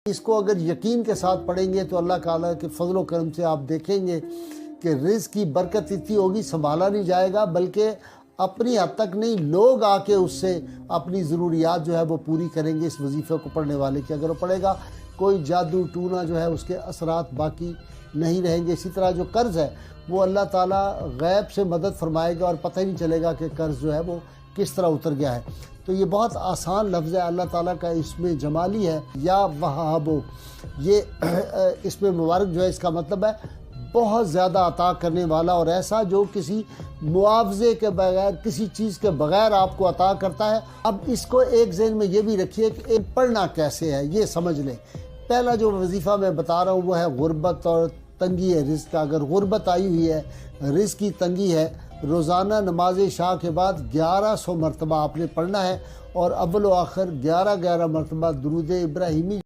इसको अगर यकीन के साथ पढ़ेंगे तो अल्लाह ताला के फजल करम से आप देखेंगे कि रिज़्क़ की बरकत इतनी होगी संभाला नहीं जाएगा, बल्कि अपनी हद तक नहीं, लोग आके उससे अपनी ज़रूरियात जो है वो पूरी करेंगे इस वजीफ़े को पढ़ने वाले की। अगर वो पढ़ेगा कोई जादू टूना जो है उसके असरात बाकी नहीं रहेंगे। इसी तरह जो कर्ज़ है वो अल्लाह ताला गैब से मदद फरमाएगा और पता ही नहीं चलेगा कि कर्ज़ जो है वो किस तरह उतर गया है। तो ये बहुत आसान लफ्ज़ है, अल्लाह ताला का इसमें जमाली है या वहाबो, ये इसमें मुबारक जो है इसका मतलब है बहुत ज़्यादा अता करने वाला और ऐसा जो किसी मुआवजे के बगैर, किसी चीज़ के बगैर आपको अता करता है। अब इसको एक ज़हन में ये भी रखिए कि पढ़ना कैसे है ये समझ लें। पहला जो वजीफ़ा मैं बता रहा हूँ वो है गुर्बत और तंगी है रिज़्क़ का। अगर गुर्बत आई हुई है, रिज़्क़ की तंगी है, रोज़ाना नमाज शाह के बाद 1100 मरतबा आपने पढ़ना है और अव्वल व आखिर 11 मरतबा दुरूद इब्राहिमी